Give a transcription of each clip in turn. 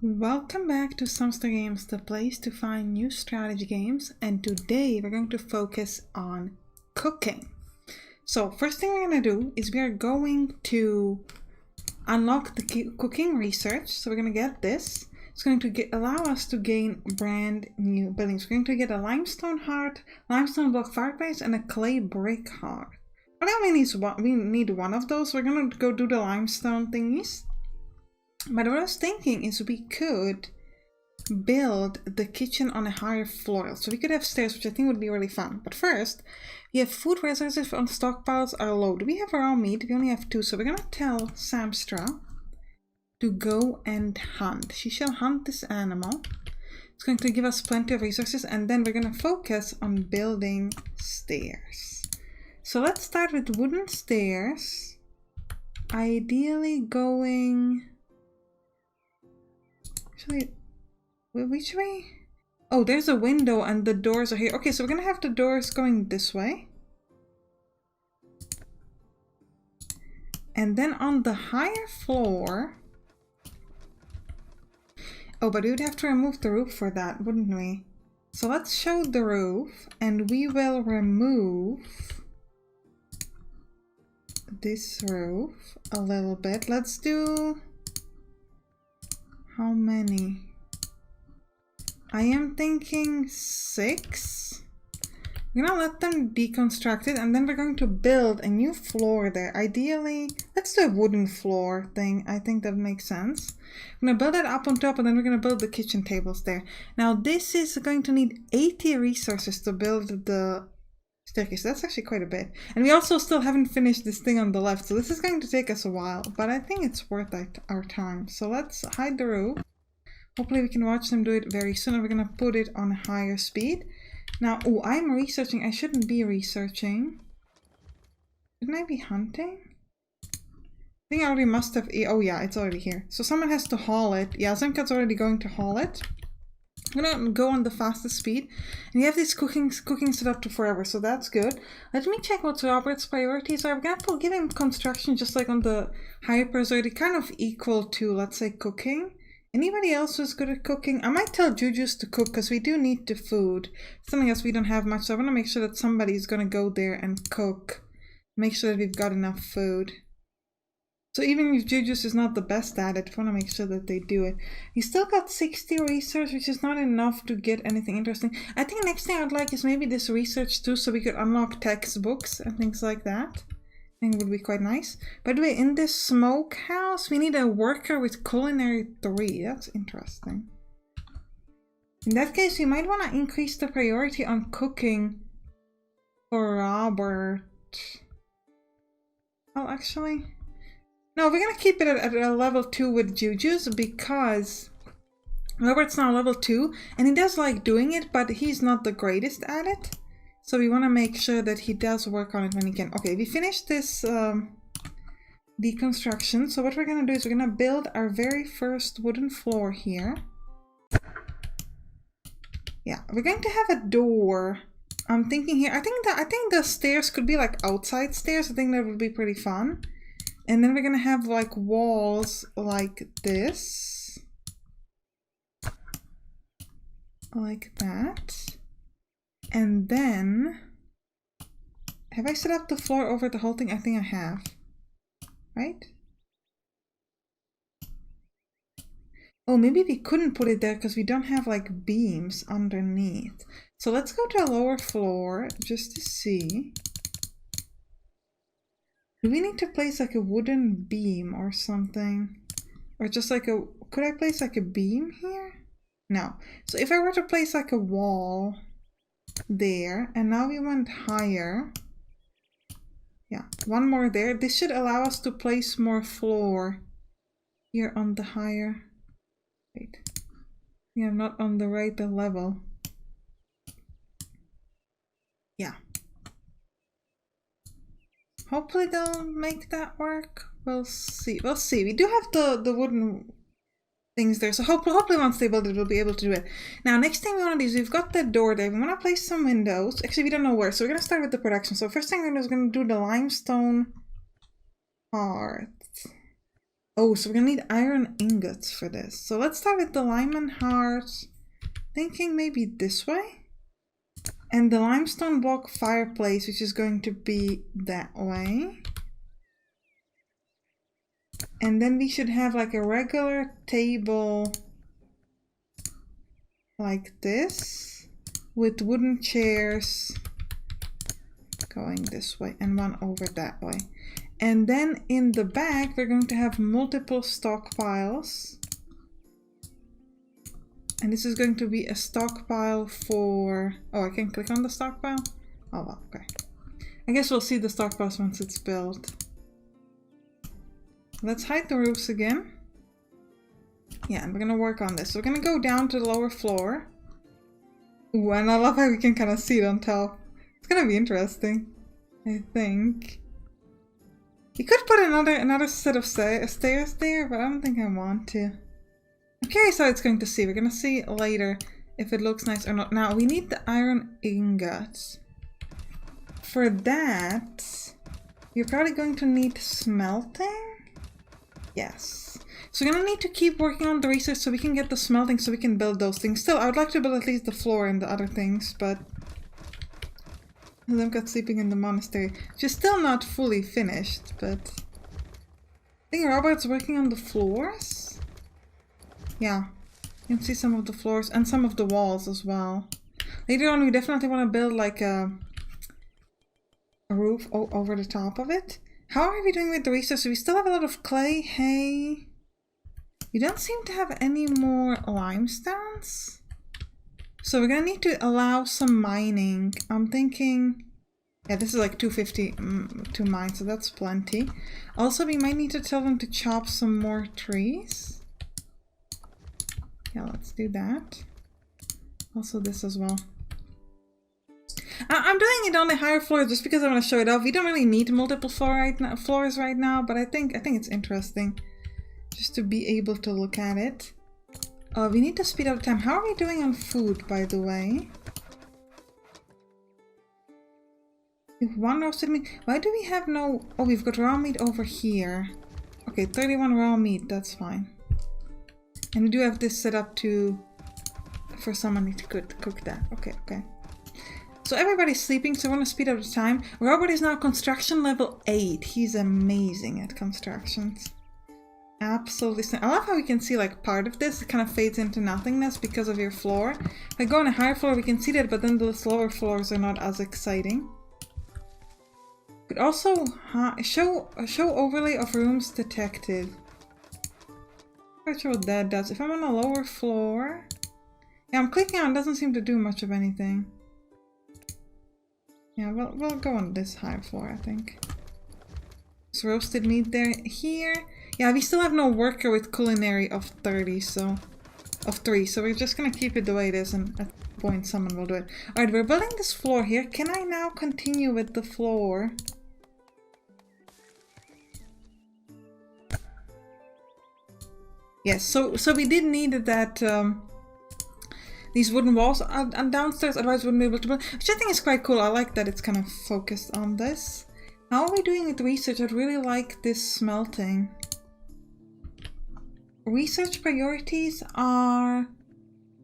Welcome back to Sampstra Games, the place to find new strategy games, and today we're going to focus on cooking. So first thing we're going to do is we are going to unlock the cooking research. So we're going to get this. It's going to allow us to gain brand new buildings. We're going to get a limestone heart, limestone block fireplace, and a clay brick heart. I only need one of those. We're going to go do the limestone thingies. But what I was thinking is we could build the kitchen on a higher floor. So we could have stairs, which I think would be really fun. But first, we have food resources on stockpiles are low. Do we have raw meat? We only have 2. So we're going to tell Sampstra to go and hunt. She shall hunt this animal. It's going to give us plenty of resources. And then we're going to focus on building stairs. So let's start with wooden stairs. Ideally going... Which way? Oh, there's a window and the doors are here. Okay, so we're gonna have the doors going this way. And then on the higher floor... Oh, but we would have to remove the roof for that, wouldn't we? So let's show the roof and we will remove this roof a little bit. Let's do... How many? I am thinking 6. We're gonna let them deconstruct it and then we're going to build a new floor there. Ideally, let's do a wooden floor thing. I think that makes sense. I'm gonna build that up on top and then we're gonna build the kitchen tables there. Now this is going to need 80 resources to build the staircase. That's actually quite a bit. And we also still haven't finished this thing on the left, so this is going to take us a while, but I think it's worth our time. So let's hide the roof. Hopefully we can watch them do it very soon, and we're gonna put it on higher speed. Now, oh, I'm researching. I shouldn't be researching. Shouldn't I be hunting? I think I already must have... Oh yeah, it's already here. So someone has to haul it. Yeah, Zemka's already going to haul it. I'm gonna go on the fastest speed, and you have this cooking set up to forever, so that's good. Let me check what Robert's priorities are. We're gonna give him construction just like on the higher priority, kind of equal to, let's say, cooking. Anybody else who's good at cooking? I might tell Juju's to cook because we do need the food. Something else we don't have much, so I want to make sure that somebody's gonna go there and cook. Make sure that we've got enough food. So even if Juju's is not the best at it, I want to make sure that they do it. We still got 60 research, which is not enough to get anything interesting. I think the next thing I'd like is maybe this research too, so we could unlock textbooks and things like that. I think it would be quite nice. By the way, in this smokehouse, we need a worker with culinary 3. That's interesting. In that case, we might want to increase the priority on cooking for Robert. Oh, actually... No, we're gonna keep it at a level 2 with Juju's because Robert's now level 2 and he does like doing it, but he's not the greatest at it. So we want to make sure that he does work on it when he can. Okay, we finished this deconstruction. So what we're gonna do is we're gonna build our very first wooden floor here. Yeah, we're going to have a door. I'm thinking here. I think the stairs could be like outside stairs. I think that would be pretty fun. And then we're gonna have like walls like this. Like that. And then... Have I set up the floor over the whole thing? I think I have. Right? Oh, maybe we couldn't put it there because we don't have like beams underneath. So let's go to a lower floor just to see. Do we need to place like a wooden beam or something? Or just like a... Could I place like a beam here? No. So if I were to place like a wall there, and now we went higher. Yeah, one more there. This should allow us to place more floor here on the higher... Wait. Yeah, I'm not on the right level. Yeah. Hopefully they'll make that work. We'll see. We'll see. We do have the wooden things there, so hopefully once they build it, we'll be able to do it. Now, next thing we want to do is we've got the door there. We want to place some windows. Actually, we don't know where, so we're going to start with the production. So first thing we're going to do is we're going to do the limestone hearth. Oh, so we're gonna need iron ingots for this. So let's start with the lime and heart. Thinking maybe this way. And the limestone block fireplace, which is going to be that way. And then we should have like a regular table like this with wooden chairs going this way and one over that way. And then in the back, we're going to have multiple stockpiles. And this is going to be a stockpile for... Oh, I can click on the stockpile? Oh, well, okay. I guess we'll see the stockpiles once it's built. Let's hide the roofs again. Yeah, and we're gonna work on this. So we're gonna go down to the lower floor. Ooh, and I love how we can kind of see it on top. It's gonna be interesting, I think. You could put another set of stairs there, but I don't think I want to. I'm curious how it's going to see. We're gonna see later if it looks nice or not. Now, we need the iron ingots. For that, you're probably going to need smelting. Yes. So we're gonna need to keep working on the research so we can get the smelting so we can build those things. Still, I would like to build at least the floor and the other things, but I've got sleeping in the monastery, which is still not fully finished, but I think Robert's working on the floors. Yeah, you can see some of the floors and some of the walls as well. Later on, we definitely want to build like a roof over the top of it. How are we doing with the research? So we still have a lot of clay, hay. We don't seem to have any more limestones. So we're gonna need to allow some mining. I'm thinking, yeah, this is like 250 to mine, so that's plenty. Also, we might need to tell them to chop some more trees. Yeah, let's do that. Also this as well. I'm doing it on the higher floor just because I want to show it off. We don't really need multiple floors right now, but I think it's interesting just to be able to look at it. We need to speed up time. How are we doing on food, by the way? We have one roasted meat. Why do we have no... Oh, we've got raw meat over here. Okay, 31 raw meat. That's fine. And we do have this set up for someone to cook that. Okay. So everybody's sleeping, so I want to speed up the time. Robert is now construction level 8. He's amazing at constructions. Absolutely. I love how we can see like part of this. It kind of fades into nothingness because of your floor. If I go on a higher floor, we can see that, but then the lower floors are not as exciting. Could also show overlay of rooms detected. Not sure what that does. If I'm on a lower floor, yeah, I'm clicking on. It doesn't seem to do much of anything. Yeah, we'll go on this higher floor, I think. It's roasted meat here. Yeah, we still have no worker with culinary of 30, so... Of 3, so we're just gonna keep it the way it is, and at some point someone will do it. Alright, we're building this floor here. Can I now continue with the floor? Yes, so we did need that... these wooden walls are downstairs, otherwise we wouldn't be able to build, which I think is quite cool. I like that it's kind of focused on this. How are we doing with research? I'd really like this smelting. Research priorities are...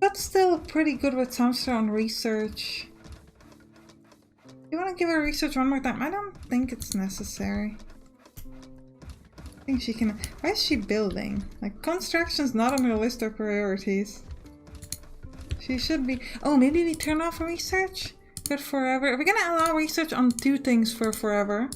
but still pretty good with Sampstra on research. You want to give her research one more time? I don't think it's necessary. I think she can... Why is she building? Like, construction's not on her list of priorities. She should be... Oh, maybe we turn off research? Good forever. We're gonna allow research on 2 things for forever.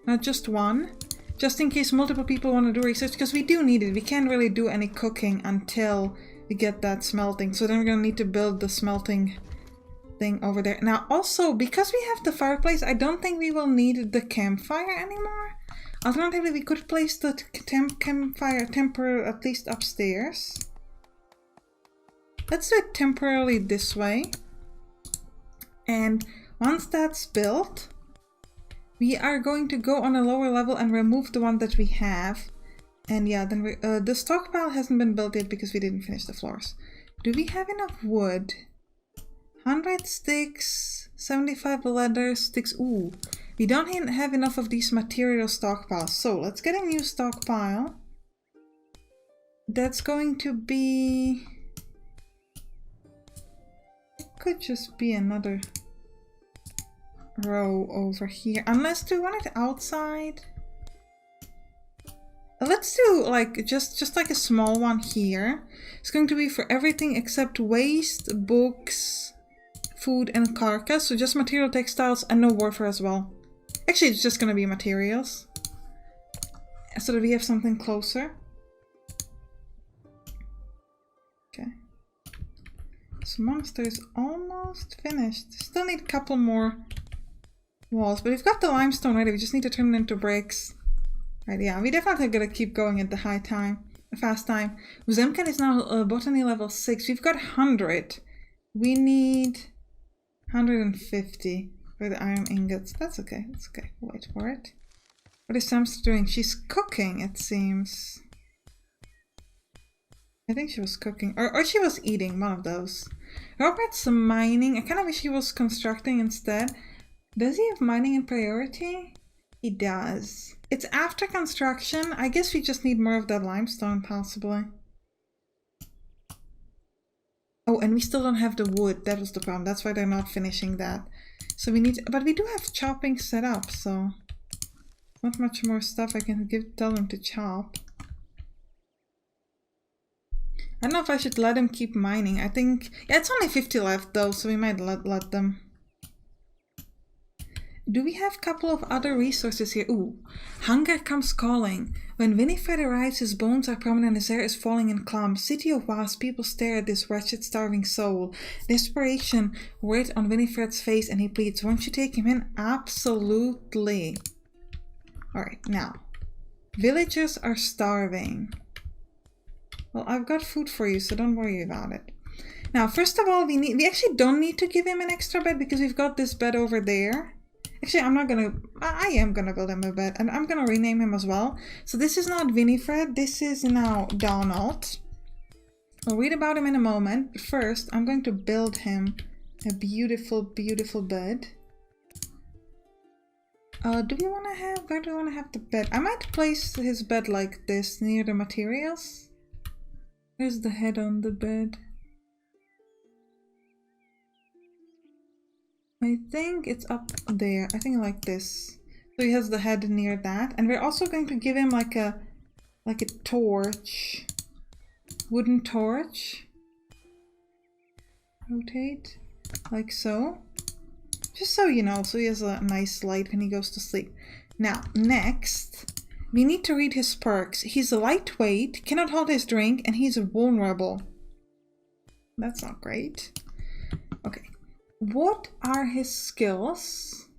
Not just one. Just in case multiple people want to do research, because we do need it. We can't really do any cooking until we get that smelting. So then we're gonna need to build the smelting thing over there. Now also, because we have the fireplace, I don't think we will need the campfire anymore. Alternatively, we could place the campfire temporarily, at least upstairs. Let's do it temporarily this way. And once that's built, we are going to go on a lower level and remove the one that we have. And yeah, then the stockpile hasn't been built yet because we didn't finish the floors. Do we have enough wood? 100 sticks, 75 leather sticks. Ooh, we don't have enough of these material stockpiles. So let's get a new stockpile. That's going to be... It could just be another row over here. Unless, do we want it outside? Let's do like just like a small one here. It's going to be for everything except waste, books, food, and carcass. So just material, textiles, and no warfare as well. Actually, it's just gonna be materials. So that we have something closer. Okay. So monster is almost finished. Still need a couple more walls, but we've got the limestone ready. We just need to turn it into bricks. Right, yeah, we definitely gotta keep going at the fast time. Zemken is now botany level 6. We've got 100. We need 150 for the iron ingots. That's okay, that's okay. We'll wait for it. What is Sampstra doing? She's cooking, it seems. I think she was cooking, or she was eating, one of those. Robert's mining. I kind of wish he was constructing instead. Does he have mining in priority? He does. It's after construction. I guess we just need more of that limestone, possibly. Oh, and we still don't have the wood. That was the problem. That's why they're not finishing that. So we need, but we do have chopping set up, so not much more stuff I can tell them to chop. I don't know if I should let them keep mining. I think, yeah, it's only 50 left though, so we might let them. Do we have a couple of other resources here? Ooh, hunger comes calling. When Winifred arrives, his bones are prominent, his hair is falling in clumps. City of wasps, people stare at this wretched, starving soul. Desperation writ on Winifred's face, and he pleads, won't you take him in? Absolutely. Alright, now. Villagers are starving. Well, I've got food for you, so don't worry about it. Now, first of all, we actually don't need to give him an extra bed because we've got this bed over there. Actually, I am gonna build him a bed, and I'm gonna rename him as well. So this is not Winifred, this is now Donald. I'll read about him in a moment, but first I'm going to build him a beautiful, beautiful bed. Where do we want to have the bed? I might place his bed like this, near the materials. Where's the head on the bed? I think it's up there. I think like this. So he has the head near that. And we're also going to give him like a torch. Wooden torch. Rotate. Like so. Just so you know, so he has a nice light when he goes to sleep. Now, next, we need to read his perks. He's lightweight, cannot hold his drink, and he's vulnerable. That's not great. Okay. What are his skills?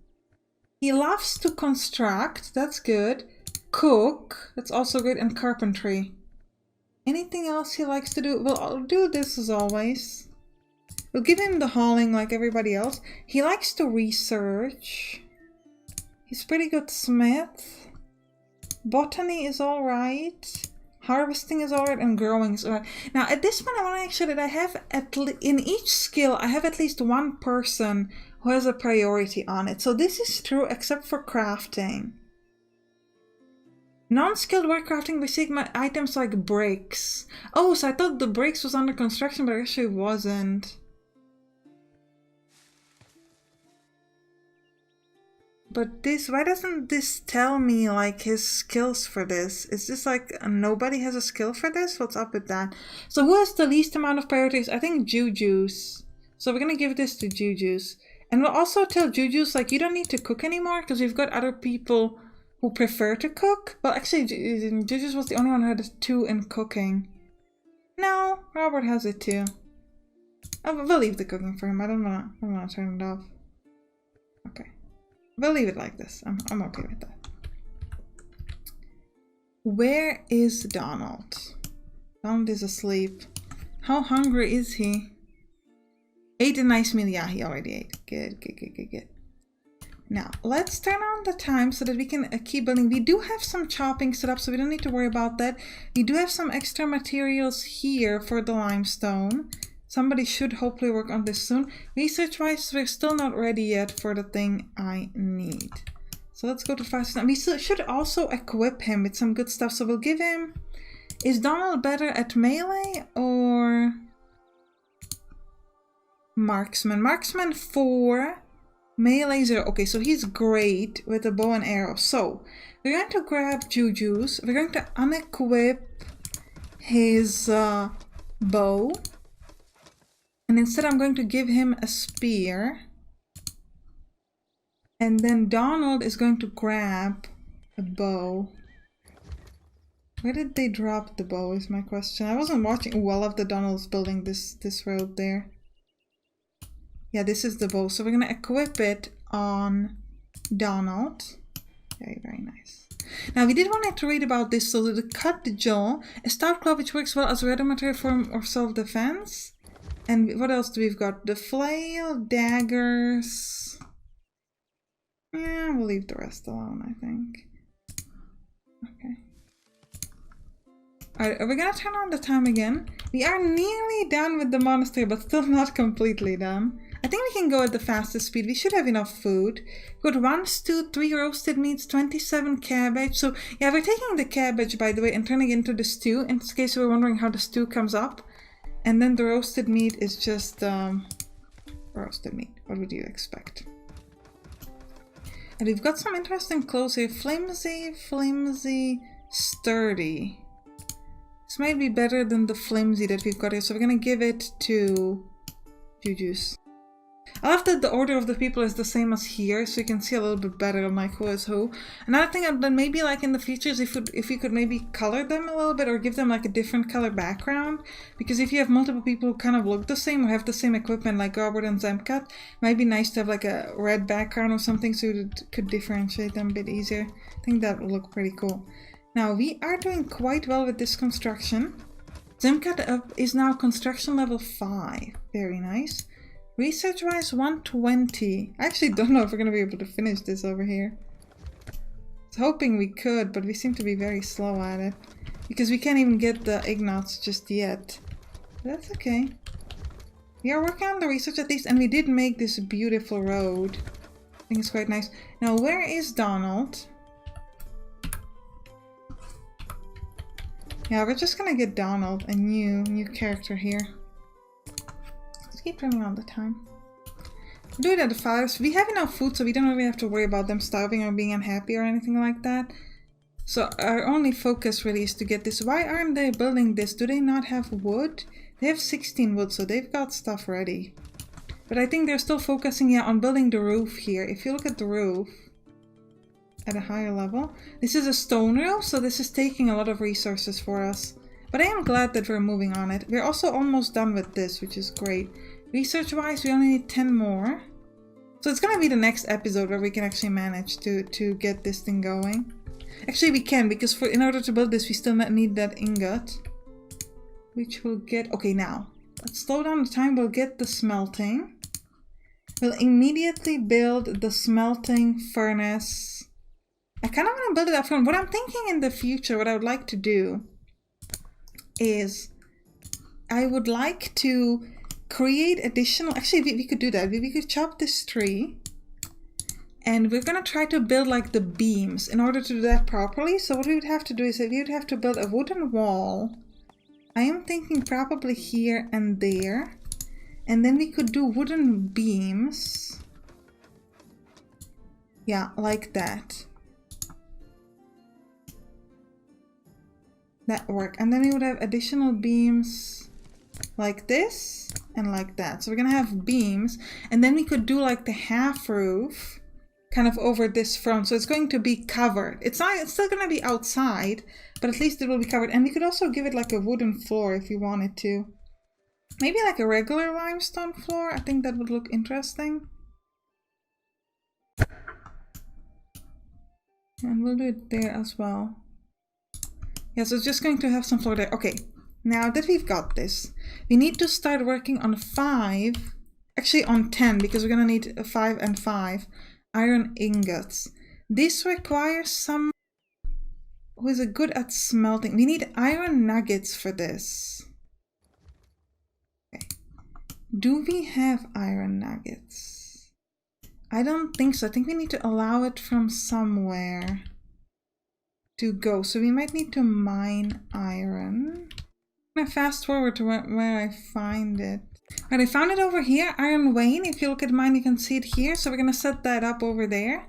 He loves to construct, that's good. Cook, that's also good, and carpentry. Anything else he likes to do? Well, I'll do this as always. We'll give him the hauling like everybody else. He likes to research. He's pretty good smith. Botany is alright. Harvesting is alright, and growing is alright. Now at this point I want to make sure that I have in each skill I have at least one person who has a priority on it. So this is true except for crafting. Non-skilled work crafting basic items like bricks. Oh, so I thought the bricks was under construction, but it actually wasn't. But this, why doesn't this tell me like his skills for this? Is this like nobody has a skill for this? What's up with that? So who has the least amount of priorities? I think Juju's. So we're gonna give this to Juju's. And we'll also tell Juju's like you don't need to cook anymore because we've got other people who prefer to cook. Well, actually Juju's was the only one who had a 2 in cooking. No, Robert has it too. We'll leave the cooking for him. I don't wanna turn it off. Okay. We'll leave it like this. I'm okay with that. Where is Donald? Donald is asleep. How hungry is he? Ate a nice meal. Yeah, he already ate. Good. Now, let's turn on the time so that we can keep building. We do have some chopping set up, so we don't need to worry about that. We do have some extra materials here for the limestone. Somebody should hopefully work on this soon. Research-wise, we're still not ready yet for the thing I need. So let's go to fast. We should also equip him with some good stuff. So we'll give him Is Donald better at melee or marksman? Marksman 4, melee 0. Okay, so he's great with a bow and arrow. So we're going to grab Juju's. We're going to unequip his bow. And instead I'm going to give him a spear. And then Donald is going to grab a bow. Where did they drop the bow is my question. I wasn't watching. Oh, I love that Donald's building this road there. Yeah, this is the bow. So we're going to equip it on Donald. Very, very nice. Now, we did want to read about this. So the cut jaw, a stout club which works well as a rudimentary form of self-defense. And what else do we've got? The flail, daggers. Yeah, we'll leave the rest alone, I think. Okay. Alright, are we gonna turn on the time again? We are nearly done with the monastery, but still not completely done. I think we can go at the fastest speed. We should have enough food. We've got 1 stew, 3 roasted meats, 27 cabbage. So, yeah, we're taking the cabbage, by the way, and turning it into the stew, in case you were wondering how the stew comes up. And then the roasted meat is just, roasted meat. What would you expect? And we've got some interesting clothes here. Flimsy, flimsy, sturdy. This might be better than the flimsy that we've got here, so we're gonna give it to Juju's. I love that the order of the people is the same as here, so you can see a little bit better like who is who. Another thing that maybe like in the future is if you could maybe color them a little bit or give them like a different color background. Because if you have multiple people who kind of look the same or have the same equipment like Robert and Zemkat, it might be nice to have like a red background or something so you could differentiate them a bit easier. I think that would look pretty cool. Now we are doing quite well with this construction. Zemkat is now construction level 5. Very nice. Research wise 120. I actually don't know if we're going to be able to finish this over here. I was hoping we could, but we seem to be very slow at it. Because we can't even get the Ignats just yet. But that's okay. We are working on the research at least, and we did make this beautiful road. I think it's quite nice. Now where is Donald? Yeah, we're just gonna get Donald, a new character here. Let's keep turning on the time. We'll do it at the fires. We have enough food, so we don't really have to worry about them starving or being unhappy or anything like that. So our only focus really is to get this. Why aren't they building this? Do they not have wood? They have 16 wood, so they've got stuff ready. But I think they're still focusing on building the roof here. If you look at the roof at a higher level, this is a stone roof, so this is taking a lot of resources for us. But I am glad that we're moving on it. We're also almost done with this, which is great. Research wise, we only need 10 more. So it's gonna be the next episode where we can actually manage to get this thing going. Actually we can, because in order to build this we still need that ingot. Which we'll get. Okay, now let's slow down the time. We'll get the smelting. We'll immediately build the smelting furnace. I kind of want to build it up front. What I'm thinking in the future, what I would like to do is I would like to create additional, actually we could do that. We could chop this tree and we're going to try to build like the beams in order to do that properly. So what we would have to do is that we would have to build a wooden wall. I am thinking probably here and there. And then we could do wooden beams. Yeah, like that. That work. And then we would have additional beams like this and like that. So we're gonna have beams, and then we could do like the half roof kind of over this front. So it's going to be covered. It's still gonna be outside, but at least it will be covered. And we could also give it like a wooden floor if you wanted to. Maybe like a regular limestone floor. I think that would look interesting. And we'll do it there as well. Yeah, so it's just going to have some floor there. Okay, now that we've got this, we need to start working on 5, actually on 10, because we're gonna need 5 and 5 iron ingots. This requires some who is good at smelting. We need iron nuggets for this. Okay. Do we have iron nuggets? I don't think so. I think we need to allow it from somewhere to go. So we might need to mine iron. I'm gonna fast forward to where I find it. Alright, I found it over here, iron vein. If you look at mine, you can see it here. So we're gonna set that up over there.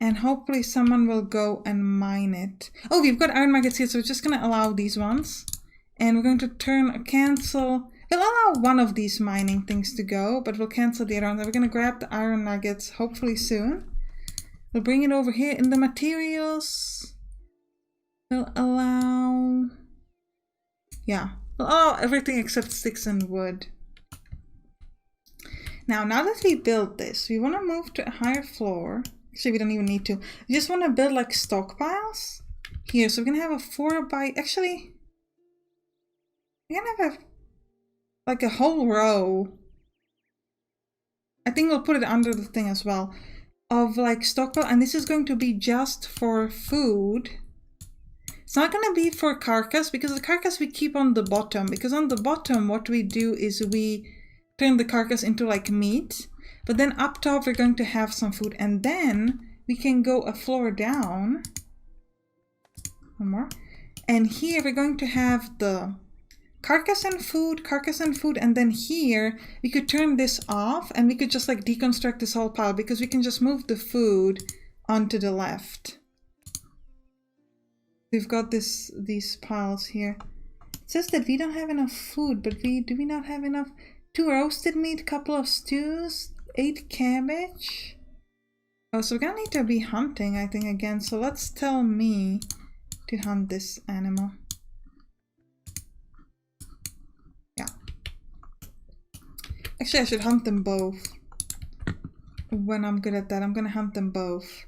And hopefully someone will go and mine it. Oh, we've got iron nuggets here, so we're just gonna allow these ones. And we're going to cancel. We'll allow one of these mining things to go, but we'll cancel the other one. We're gonna grab the iron nuggets hopefully soon. We'll bring it over here in the materials. We'll allow, yeah, we'll allow everything except sticks and wood. Now that we build this, we want to move to a higher floor. Actually, we don't even need to. We just want to build like stockpiles here. So we're gonna have a 4 by. Actually, we're gonna have like a whole row. I think we'll put it under the thing as well of like stockpile, and this is going to be just for food. It's not going to be for carcass, because the carcass we keep on the bottom, because on the bottom what we do is we turn the carcass into like meat, but then up top we're going to have some food, and then we can go a floor down. One more. And here we're going to have the carcass and food, and then here we could turn this off and we could just like deconstruct this whole pile, because we can just move the food onto the left. We've got these piles here. It says that we don't have enough food, but do we not have enough? 2 roasted meat, couple of stews, 8 cabbage. Oh, so we're gonna need to be hunting, I think, again. So let's tell me to hunt this animal. Yeah. Actually, I should hunt them both. When I'm good at that, I'm gonna hunt them both.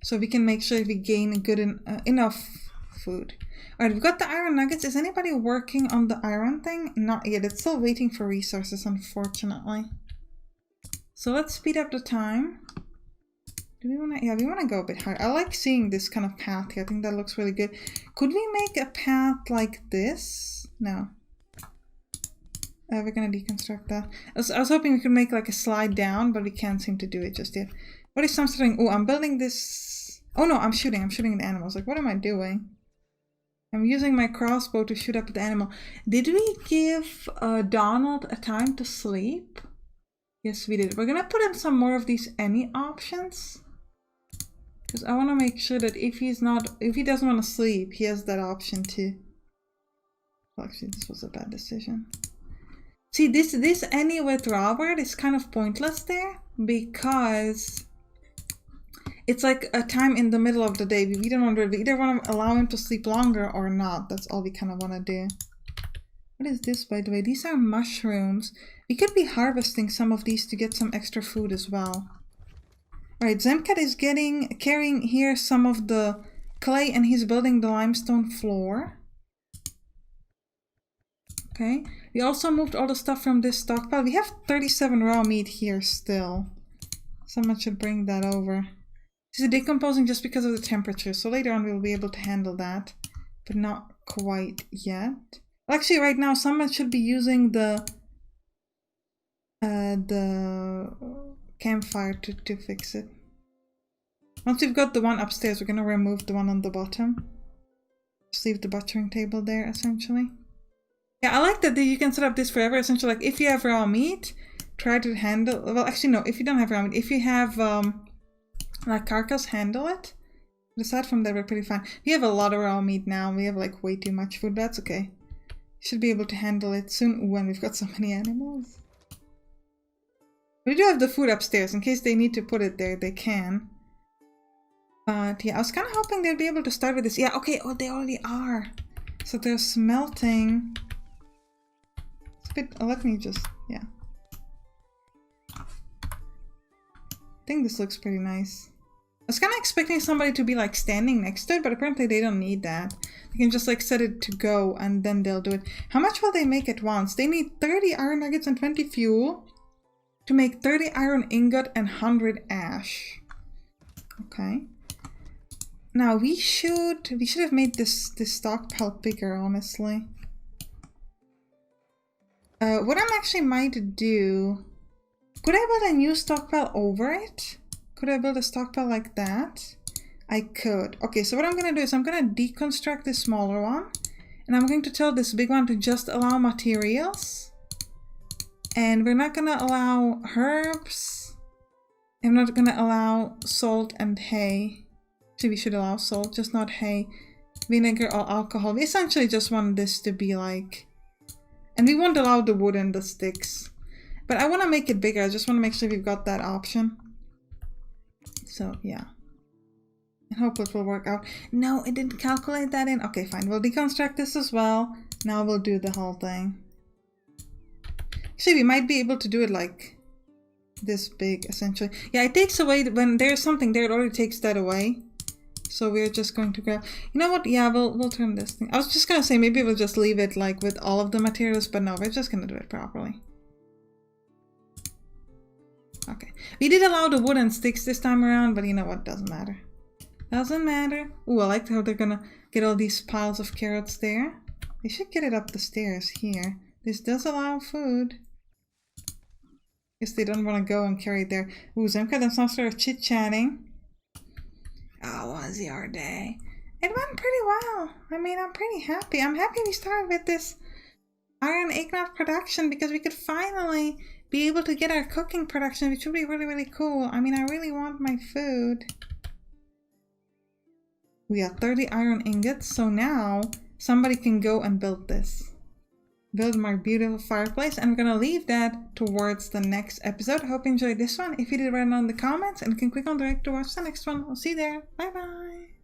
So we can make sure we gain enough food. Alright, we've got the iron nuggets. Is anybody working on the iron thing? Not yet. It's still waiting for resources, unfortunately. So let's speed up the time. Do we want to? Yeah, we want to go a bit higher. I like seeing this kind of path here. I think that looks really good. Could we make a path like this? No. We're gonna deconstruct that. I was hoping we could make like a slide down, but we can't seem to do it just yet. What is Sampstra doing? Oh, I'm building this. Oh no, I'm shooting the animals. Like, what am I doing? I'm using my crossbow to shoot up at the animal. Did we give Donald a time to sleep? Yes, we did. We're gonna put in some more of these any options, because I want to make sure that if he doesn't want to sleep, he has that option too. Well, actually, this was a bad decision. See, this any with Robert is kind of pointless there, because it's like a time in the middle of the day. We either want to allow him to sleep longer or not. That's all we kind of want to do. What is this, by the way? These are mushrooms. We could be harvesting some of these to get some extra food as well. Alright, Zemcat is carrying here some of the clay, and he's building the limestone floor. Okay. We also moved all the stuff from this stockpile. We have 37 raw meat here still. Someone should bring that over. This is decomposing just because of the temperature, so later on we'll be able to handle that, but not quite yet. Actually, right now someone should be using the campfire to fix it. Once we've got the one upstairs, we're gonna remove the one on the bottom. Just leave the butchering table there, essentially. Yeah, I like that you can set up this forever. Essentially, like if you have raw meat, try to handle. Well, actually, no. If you don't have raw meat, if you have like carcass, handle it. But aside from that, we're pretty fine. We have a lot of raw meat now. We have like way too much food. But that's okay. Should be able to handle it soon when we've got so many animals. We do have the food upstairs in case they need to put it there. They can. But yeah, I was kind of hoping they'd be able to start with this. Yeah, okay. Oh, they already are. So they're smelting. It's a bit. Let me just. Yeah. I think this looks pretty nice. I was kind of expecting somebody to be like standing next to it, but apparently they don't need that. They can just like set it to go and then they'll do it. How much will they make at once? They need 30 iron nuggets and 20 fuel to make 30 iron ingot and 100 ash. Okay. Now we should have made this stockpile bigger, honestly. What I actually might do, could I build a new stockpile over it? Could I build a stockpile like that? I could. Okay, so what I'm going to do is I'm going to deconstruct this smaller one. And I'm going to tell this big one to just allow materials. And we're not going to allow herbs. I'm not going to allow salt and hay. Actually, we should allow salt, just not hay, vinegar or alcohol. We essentially just want this to be like... And we won't allow the wood and the sticks. But I want to make it bigger. I just want to make sure we've got that option. So, yeah. I hope it will work out. No, it didn't calculate that in. Okay, fine. We'll deconstruct this as well. Now we'll do the whole thing. Actually, we might be able to do it like this big, essentially. Yeah, it takes away, when there's something there, it already takes that away. So we're just going to grab... You know what? Yeah, we'll turn this thing. I was just going to say, maybe we'll just leave it like with all of the materials, but no, we're just going to do it properly. Okay. We did allow the wood and sticks this time around, but you know what? Doesn't matter. Doesn't matter. Ooh, I like how they're gonna get all these piles of carrots there. They should get it up the stairs here. This does allow food. Guess they don't want to go and carry it there. Ooh, Zemka and Sampstra are chit-chatting. How was your day? It went pretty well. I mean, I'm pretty happy. I'm happy we started with this iron ignite production because we could finally be able to get our cooking production, which would be really, really cool. I mean, I really want my food. We got 30 iron ingots, so now somebody can go and build this. Build my beautiful fireplace, and I'm gonna leave that towards the next episode. I hope you enjoyed this one. If you did, write it down in the comments and you can click on direct to watch the next one. I'll see you there. Bye bye.